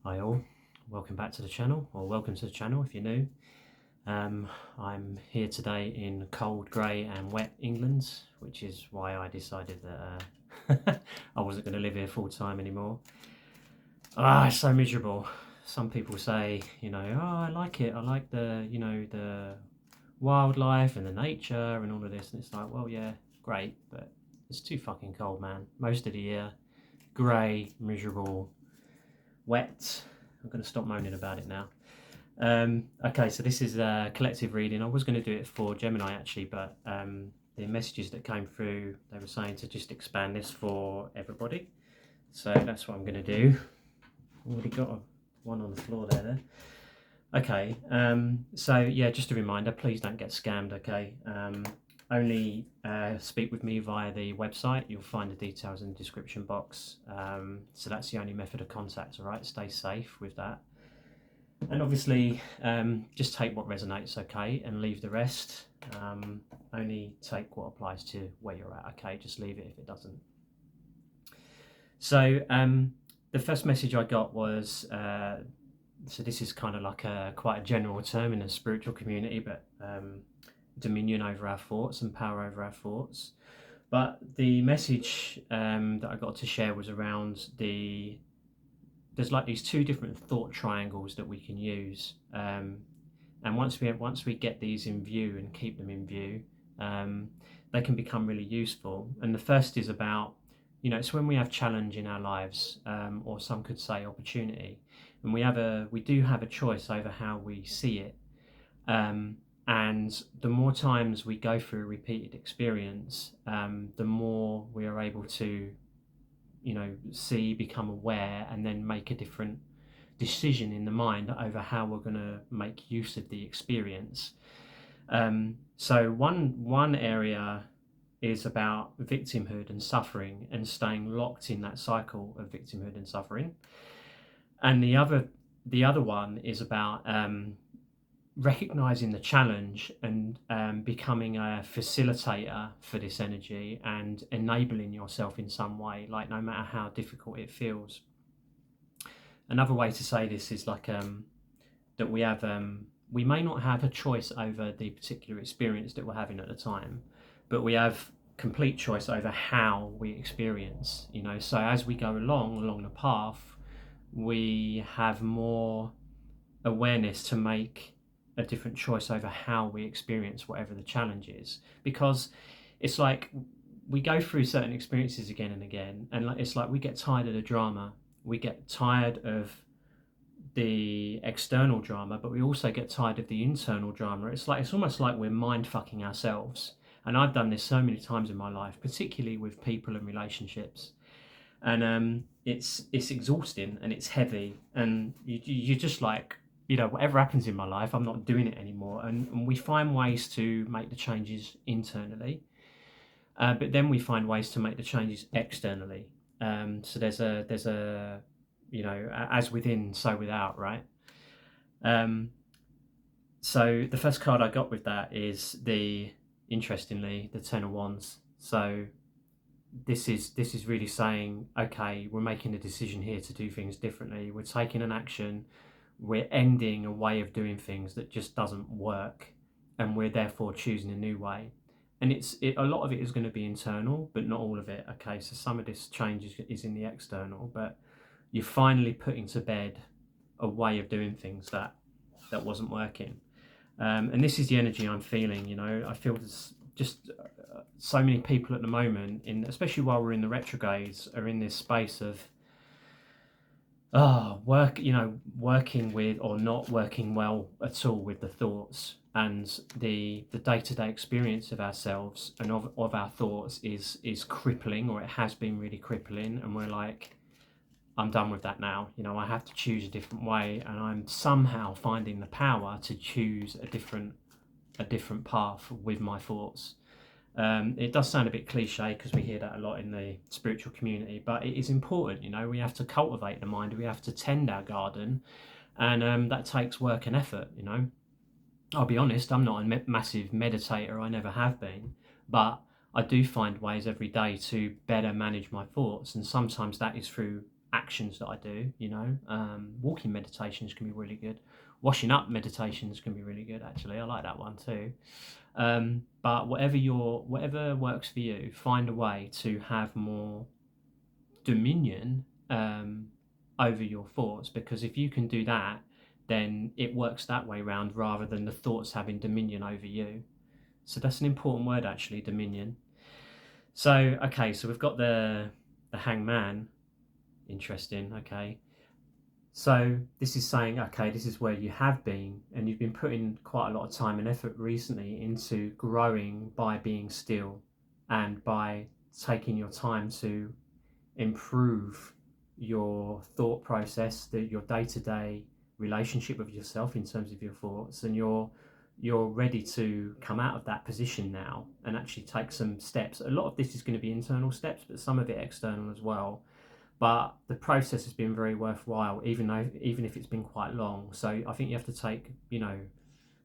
Hi all, welcome back to the channel, or welcome to the channel if you're new. I'm here today in cold, grey and wet England, which is why I decided that I wasn't going to live here full time anymore. It's so miserable. Some people say, oh, I like it, I like the wildlife and the nature and all of this, and it's like, well, yeah, great, but it's too fucking cold, man. Most of the year, grey, miserable, wet. I'm going to stop moaning about it now. Okay, so this is a collective reading. I was going to do it for Gemini actually, but the messages that came through, they were saying to just expand this for everybody. So that's what I'm going to do. Already got one on the floor there. Okay, so yeah, just a reminder, please don't get scammed, okay? Only speak with me via the website. You'll find the details in the description box. So that's the only method of contact, all right? Stay safe with that. And obviously, just take what resonates, okay? And leave the rest. Only take what applies to where you're at, okay? Just leave it if it doesn't. So the first message I got was, so this is kind of like quite a general term in the spiritual community, but dominion over our thoughts and power over our thoughts. But the message that I got to share was around there's like these two different thought triangles that we can use, and once we get these in view and keep them in view, they can become really useful. And the first is about, it's when we have challenge in our lives, or some could say opportunity, and we do have a choice over how we see it. And the more times we go through a repeated experience, the more we are able to, see, become aware, and then make a different decision in the mind over how we're going to make use of the experience. So one area is about victimhood and suffering and staying locked in that cycle of victimhood and suffering, and the other one is about recognizing the challenge and becoming a facilitator for this energy and enabling yourself in some way, like no matter how difficult it feels. Another way to say this is like that we may not have a choice over the particular experience that we're having at the time, but we have complete choice over how we experience, so as we go along the path, we have more awareness to make a different choice over how we experience whatever the challenge is, because it's like we go through certain experiences again and again, and it's like we get tired of the drama, we get tired of the external drama, but we also get tired of the internal drama. It's almost like we're mind fucking ourselves, and I've done this so many times in my life, particularly with people and relationships, and it's exhausting and it's heavy, and you're just like, whatever happens in my life, I'm not doing it anymore. And we find ways to make the changes internally, but then we find ways to make the changes externally. So there's a as within, so without, right? So the first card I got with that is interestingly, the Ten of Wands. So this is really saying, okay, we're making a decision here to do things differently. We're taking an action. We're ending a way of doing things that just doesn't work, and we're therefore choosing a new way. And a lot of it is going to be internal, but not all of it. Okay, so some of this change is in the external, but you're finally putting to bed a way of doing things that wasn't working. And this is the energy I'm feeling. I feel there's just so many people at the moment, especially while we're in the retrogrades, are in this space of working with or not working well at all with the thoughts, and the day-to-day experience of ourselves and of our thoughts is crippling, or it has been really crippling, and we're like, I'm done with that now. I have to choose a different way, and I'm somehow finding the power to choose a different path with my thoughts. It does sound a bit cliche because we hear that a lot in the spiritual community, but it is important. We have to cultivate the mind, we have to tend our garden, and that takes work and effort. I'll be honest, I'm not a massive meditator, I never have been, but I do find ways every day to better manage my thoughts, and sometimes that is through actions that I do. Walking meditations can be really good. Washing up meditations can be really good. Actually, I like that one too. But whatever works for you, find a way to have more dominion over your thoughts, because if you can do that, then it works that way round rather than the thoughts having dominion over you. So that's an important word, actually, dominion. So okay, so we've got the hangman. Interesting. Okay, so this is saying, okay, this is where you have been, and you've been putting quite a lot of time and effort recently into growing by being still and by taking your time to improve your thought process, your day-to-day relationship with yourself in terms of your thoughts, and you're ready to come out of that position now and actually take some steps. A lot of this is going to be internal steps, but some of it external as well. But the process has been very worthwhile, even if it's been quite long. So I think you have to take,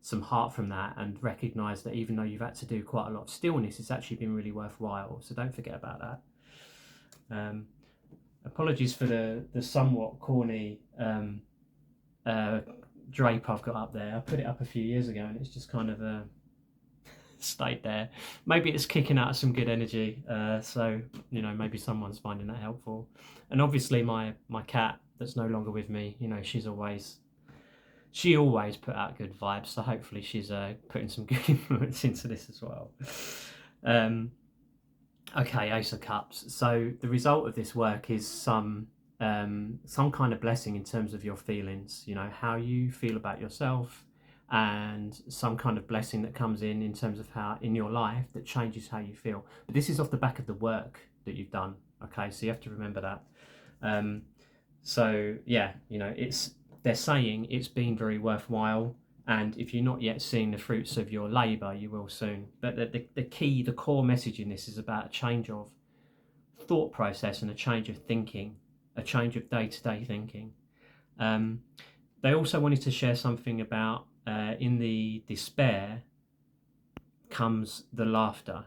some heart from that and recognize that even though you've had to do quite a lot of stillness, it's actually been really worthwhile. So don't forget about that. Apologies for the somewhat corny drape I've got up there. I put it up a few years ago and it's just kind of stayed there. Maybe it's kicking out some good energy, so maybe someone's finding that helpful. And obviously my cat that's no longer with me, she always put out good vibes, so hopefully she's putting some good influence into this as well. Okay, Ace of Cups. So the result of this work is some kind of blessing in terms of your feelings, how you feel about yourself, and some kind of blessing that comes in terms of how in your life that changes how you feel. But this is off the back of the work that you've done. Okay, so you have to remember that. So yeah, they're saying it's been very worthwhile, and if you're not yet seeing the fruits of your labour, you will soon. But the core message in this is about a change of thought process and a change of thinking, a change of day-to-day thinking. They also wanted to share something about in the despair comes the laughter.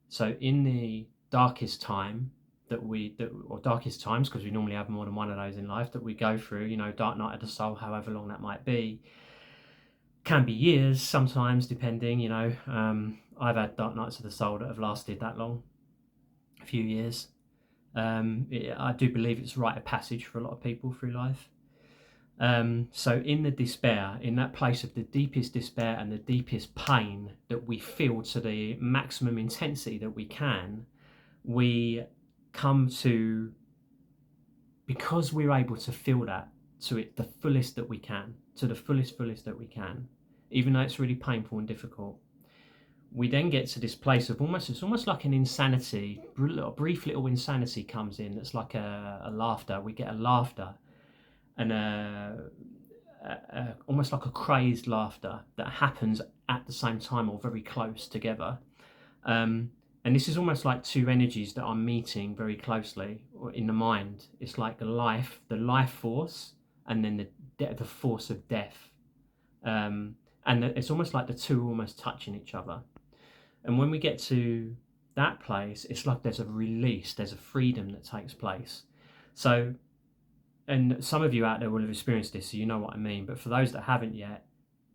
So in the darkest time or darkest times, because we normally have more than one of those in life that we go through, dark night of the soul, however long that might be, can be years sometimes, depending. I've had dark nights of the soul that have lasted that long, a few years. I do believe it's a rite of passage for a lot of people through life. So in the despair, in that place of the deepest despair and the deepest pain that we feel to the maximum intensity that we can, we come to, because we're able to feel that to it the fullest that we can, to the fullest that we can, even though it's really painful and difficult, we then get to this place of it's almost like an insanity, a brief little insanity comes in. That's like a laughter. We get a laughter and almost like a crazed laughter that happens at the same time or very close together. And this is almost like two energies that are meeting very closely in the mind. It's like the life force, and then the force of death. And it's almost like the two are almost touching each other. And when we get to that place, it's like there's a release, there's a freedom that takes place. So, and some of you out there will have experienced this, so you know what I mean. But for those that haven't yet,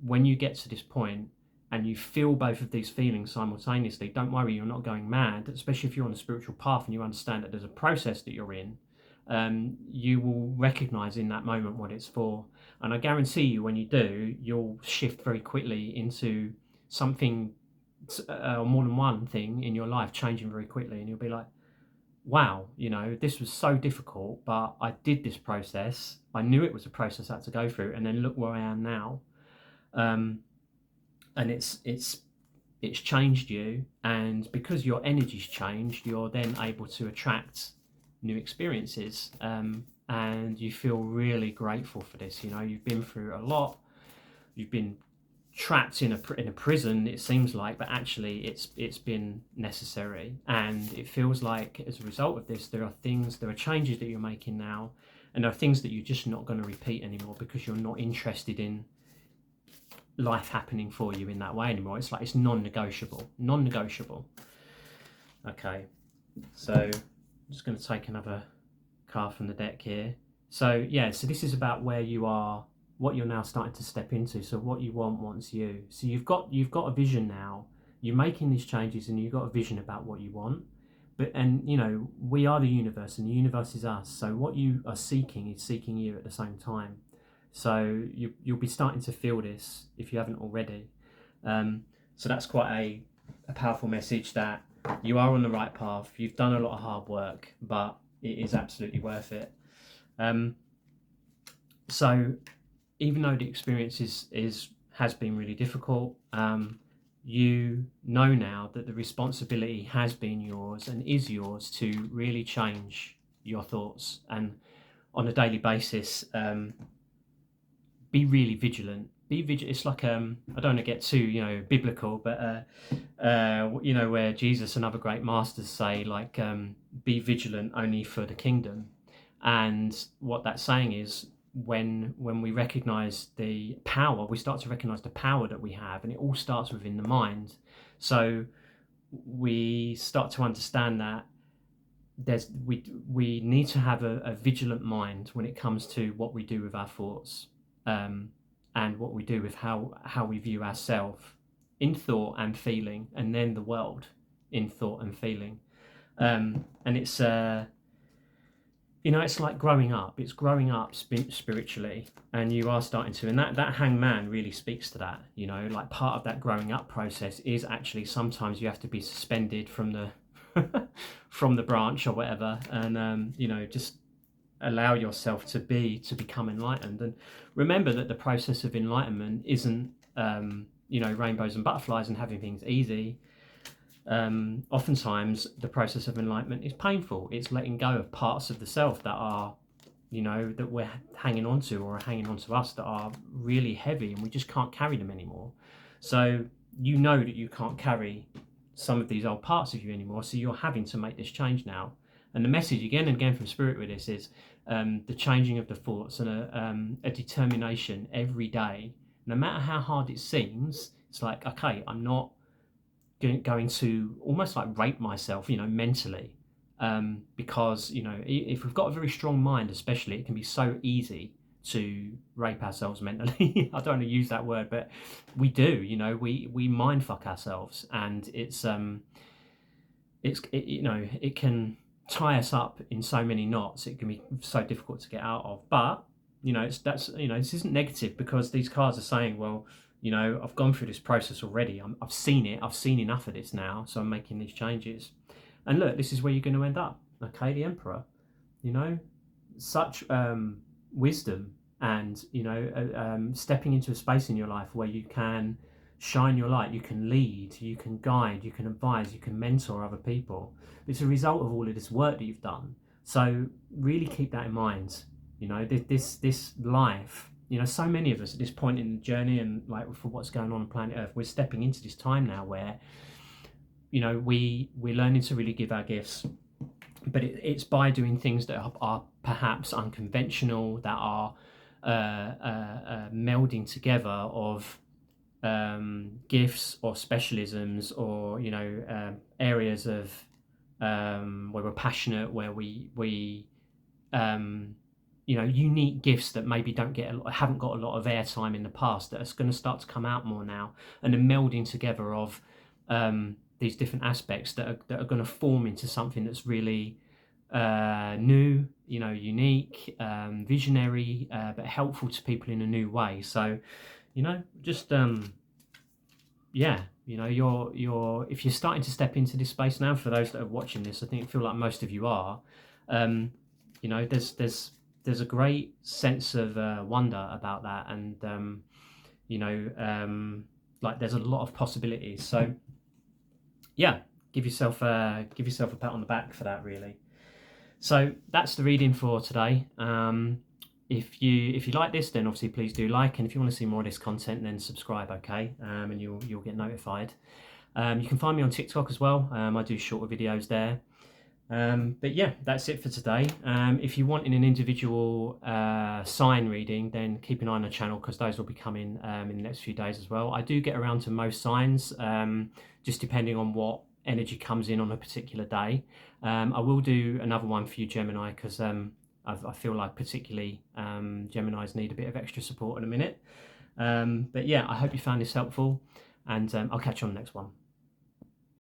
when you get to this point and you feel both of these feelings simultaneously, don't worry, you're not going mad, especially if you're on a spiritual path and you understand that there's a process that you're in. You will recognize in that moment what it's for. And I guarantee you, when you do, you'll shift very quickly into something, or more than one thing in your life changing very quickly. And you'll be like, wow, this was so difficult, but I did this process. I knew it was a process I had to go through. And then look where I am now. And it's changed you. And because your energy's changed, you're then able to attract new experiences, and you feel really grateful for this. You've been through a lot, you've been trapped in a prison, it seems like, but actually it's been necessary. And it feels like as a result of this, there are changes that you're making now, and there are things that you're just not going to repeat anymore because you're not interested in life happening for you in that way anymore. It's like it's non-negotiable. Okay, so I'm just going to take another card from the deck here. So yeah, so this is about where you are, what you're now starting to step into. So what you want wants you. So you've got a vision now. You're making these changes, and you've got a vision about what you want. But and you know, we are the universe, and the universe is us. So what you are seeking is seeking you at the same time. So you'll be starting to feel this if you haven't already. So that's quite a powerful message that you are on the right path. You've done a lot of hard work, but it is absolutely worth it. So even though the experience has been really difficult, you know now that the responsibility has been yours and is yours to really change your thoughts, and on a daily basis, be really vigilant. Be vigilant. It's like I don't want to get too biblical, but where Jesus and other great masters say like be vigilant only for the kingdom, and what that's saying is when we recognize the power, we start to recognize the power that we have, and it all starts within the mind. So we start to understand that we need to have a vigilant mind when it comes to what we do with our thoughts, and what we do with how we view ourselves in thought and feeling, and then the world in thought and feeling. And it's it's like growing up. It's growing up spiritually, and you are starting to, and that hangman really speaks to that. Like part of that growing up process is actually sometimes you have to be suspended from the from the branch or whatever, and just allow yourself to become enlightened. And remember that the process of enlightenment isn't rainbows and butterflies and having things easy. Oftentimes the process of enlightenment is painful. It's letting go of parts of the self that are that we're hanging on to, or are hanging on to us, that are really heavy, and we just can't carry them anymore. So that you can't carry some of these old parts of you anymore, so you're having to make this change now. And the message again and again from Spirit with this is the changing of the thoughts, and a determination every day, no matter how hard it seems. It's like, okay, I'm not going to almost like rape myself, mentally, because if we've got a very strong mind, especially, it can be so easy to rape ourselves mentally. I don't want to use that word, but we do. We mind fuck ourselves, and it can tie us up in so many knots. It can be so difficult to get out of. But this isn't negative, because these cards are saying, well, I've gone through this process already. I've seen it. I've seen enough of this now, so I'm making these changes. And look, this is where you're going to end up. Okay, the Emperor. Such wisdom, and stepping into a space in your life where you can shine your light, you can lead, you can guide, you can advise, you can mentor other people. It's a result of all of this work that you've done. So really keep that in mind. This life, so many of us at this point in the journey, and like for what's going on planet Earth, we're stepping into this time now where we're learning to really give our gifts, but it's by doing things that are perhaps unconventional, that are melding together of gifts or specialisms, or areas of where we're passionate, where we unique gifts that maybe haven't got a lot of airtime in the past, that are going to start to come out more now, and the melding together of these different aspects that are going to form into something that's really new, unique, visionary, but helpful to people in a new way. So just you're if you're starting to step into this space now, for those that are watching this, I feel like most of you are, there's a great sense of wonder about that, and like there's a lot of possibilities. So yeah, give yourself a pat on the back for that, really. So that's the reading for today. If you like this, then obviously please do like, and if you want to see more of this content, then subscribe, okay? And you'll get notified. You can find me on TikTok as well. I do shorter videos there. But yeah, that's it for today. If you want an individual sign reading, then keep an eye on the channel, because those will be coming in the next few days as well. I do get around to most signs, just depending on what energy comes in on a particular day. I will do another one for you, Gemini, because I feel like particularly Geminis need a bit of extra support in a minute. But yeah, I hope you found this helpful, and I'll catch you on the next one.